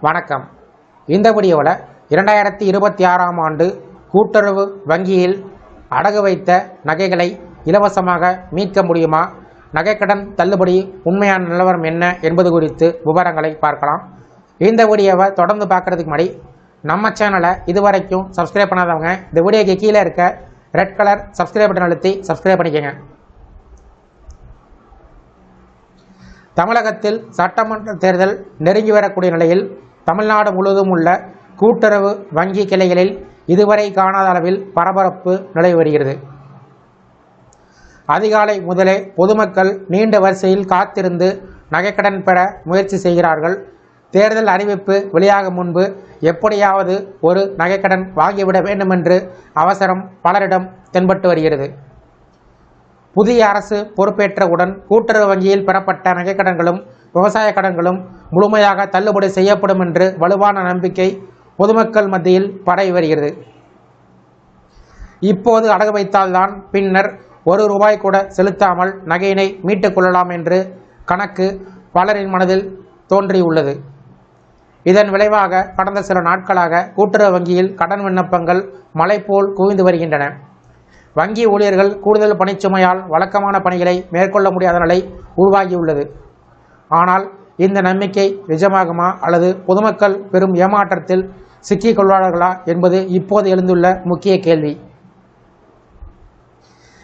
வணக்கம். இந்த வீடியோவில் 2026ஆம் ஆண்டு கூட்டுறவு வங்கியில் அடகு வைத்த நகைகளை இலவசமாக மீட்க முடியுமா, நகைக்கடன் தள்ளுபடி உண்மையான நிலவரம் என்ன என்பது குறித்து விவரங்களை பார்க்கலாம். இந்த வீடியோவை தொடர்ந்து பார்க்குறதுக்கு முன்னாடி நம்ம சேனலை இதுவரைக்கும் சப்ஸ்கிரைப் பண்ணாதவங்க இந்த வீடியோக்கு கீழே இருக்க ரெட் கலர் சப்ஸ்கிரைப் பட்டன் அழுத்தி சப்ஸ்கிரைப் பண்ணிக்கோங்க. தமிழகத்தில் சட்டமன்ற தேர்தல் நெருங்கி வரக்கூடிய நிலையில் தமிழ்நாடு முழுவதும் உள்ள கூட்டுறவு வங்கி கிளைகளில் இதுவரை காணாத அளவில் பரபரப்பு நிலவி வருகிறது. அதிகாலை முதலே பொதுமக்கள் நீண்ட வரிசையில் காத்திருந்து நகைக்கடன் பெற முயற்சி செய்கிறார்கள். தேர்தல் அறிவிப்பு வெளியாகும் முன்பு எப்படியாவது ஒரு நகைக்கடன் வாங்கிவிட வேண்டுமென்று அவசரம் பலரிடம் தென்பட்டு வருகிறது. புதிய அரசு பொறுப்பேற்றவுடன் கூட்டுறவு வங்கியில் பெறப்பட்ட நகைக்கடன்களும் விவசாய கடன்களும் முழுமையாக தள்ளுபடி செய்யப்படும் என்று வலுவான நம்பிக்கை பொதுமக்கள் மத்தியில் பரவி வருகிறது. இப்போது அடகு வைத்தால்தான் பின்னர் ₹1 கூட செலுத்தாமல் நகையினை மீட்டுக் கொள்ளலாம் என்று கணக்கு பலரின் மனதில் தோன்றியுள்ளது. இதன் விளைவாக கடந்த சில நாட்களாக கூட்டுறவு வங்கியில் கடன் விண்ணப்பங்கள் மலை போல் குவிந்து வருகின்றன. வங்கி ஊழியர்கள் கூடுதல் பணிச்சுமையால் வழக்கமான பணிகளை மேற்கொள்ள முடியாத நிலை உருவாகியுள்ளது. ஆனால் இந்த நம்பிக்கை நிஜமாகுமா அல்லது பொதுமக்கள் பெரும் ஏமாற்றத்தில் சிக்கிக் கொள்வார்களா என்பது இப்போது எழுந்துள்ள முக்கிய கேள்வி.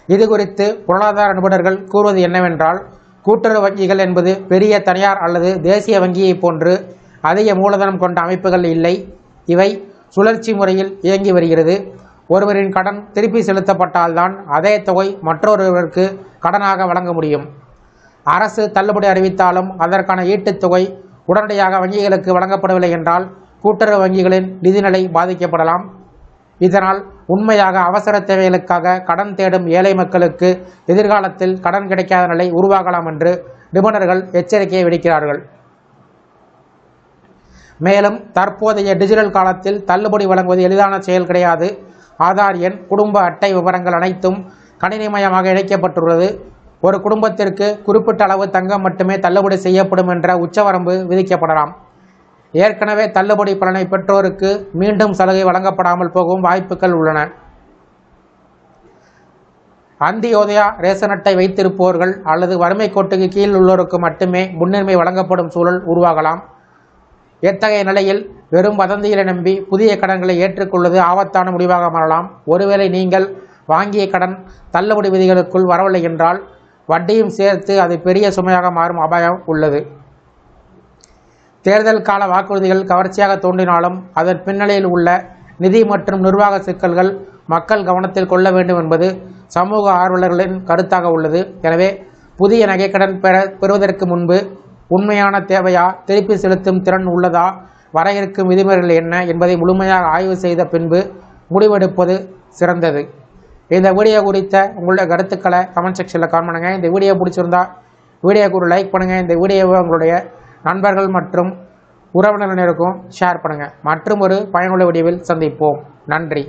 இது குறித்து பொருளாதார நிபுணர்கள் கூறுவது என்னவென்றால், கூட்டுறவு வங்கிகள் என்பது பெரிய தனியார் அல்லது தேசிய வங்கியை போன்று அதிக மூலதனம் கொண்ட அமைப்புகள் இல்லை. இவை சுழற்சி முறையில் இயங்கி வருகிறது. ஒருவரின் கடன் திருப்பி செலுத்தப்பட்டால்தான் அதே தொகை மற்றொருவருக்கு கடனாக வழங்க முடியும். அரசு தள்ளுபடி அறிவித்தாலும் அதற்கான ஈட்டுத் தொகை உடனடியாக வங்கிகளுக்கு வழங்கப்படவில்லை என்றால் கூட்டுறவு வங்கிகளின் நிதிநிலை பாதிக்கப்படலாம். இதனால் உண்மையாக அவசர தேவைகளுக்காக கடன் தேடும் ஏழை மக்களுக்கு எதிர்காலத்தில் கடன் கிடைக்காத நிலை உருவாகலாம் என்று நிபுணர்கள் எச்சரிக்கையை விடுக்கிறார்கள். மேலும் தற்போதைய டிஜிட்டல் காலத்தில் தள்ளுபடி வழங்குவது எளிதான செயல் கிடையாது. ஆதார் எண், குடும்ப அட்டை விவரங்கள் அனைத்தும் கணினிமயமாக இணைக்கப்பட்டுள்ளது. ஒரு குடும்பத்திற்கு குறிப்பிட்ட அளவு தங்கம் மட்டுமே தள்ளுபடி செய்யப்படும் என்ற உச்சவரம்பு விதிக்கப்படலாம். ஏற்கனவே தள்ளுபடி பலனை பெற்றோருக்கு மீண்டும் சலுகை வழங்கப்படாமல் போகும் வாய்ப்புகள் உள்ளன. அந்தியோதயா ரேஷன் அட்டை வைத்திருப்பவர்கள் அல்லது வறுமை கோட்டுக்கு கீழ் உள்ளோருக்கு மட்டுமே முன்னுரிமை வழங்கப்படும் சூழல் உருவாகலாம். எத்தகைய நிலையில் வெறும் வதந்திகளை நம்பி புதிய கடன்களை ஏற்றுக்கொள்வது ஆபத்தான முடிவாக மாறலாம். ஒருவேளை நீங்கள் வாங்கிய கடன் தள்ளுபடி விதிகளுக்குள் வரவில்லை என்றால் வட்டியும் சேர்த்து அது பெரிய சுமையாக மாறும் அபாயம் உள்ளது. தேர்தல் கால வாக்குறுதிகள் கவர்ச்சியாக தோன்றினாலும் அதன் பின்னணியில் உள்ள நிதி மற்றும் நிர்வாக சிக்கல்கள் மக்கள் கவனத்தில் கொள்ள வேண்டும் என்பது சமூக ஆர்வலர்களின் கருத்தாக உள்ளது. எனவே புதிய நகைக்கடன் பெறுவதற்கு முன்பு உண்மையான தேவையா, திருப்பி செலுத்தும் திறன் உள்ளதா, வர இருக்கும் விதிமுறைகள் என்ன என்பதை முழுமையாக ஆய்வு செய்த பின்பு முடிவெடுப்பது சிறந்தது. இந்த வீடியோ குறித்த உங்களுடைய கருத்துக்களை கமெண்ட் செக்ஷனில் கமெண்ட் பண்ணுங்கள். இந்த வீடியோ பிடிச்சிருந்தா வீடியோக்கு ஒரு லைக் பண்ணுங்கள். இந்த வீடியோவை உங்களுடைய நண்பர்கள் மற்றும் உறவினர்களுக்கும் ஷேர் பண்ணுங்கள். மற்றும் ஒரு பயனுள்ள வீடியோவில் சந்திப்போம். நன்றி.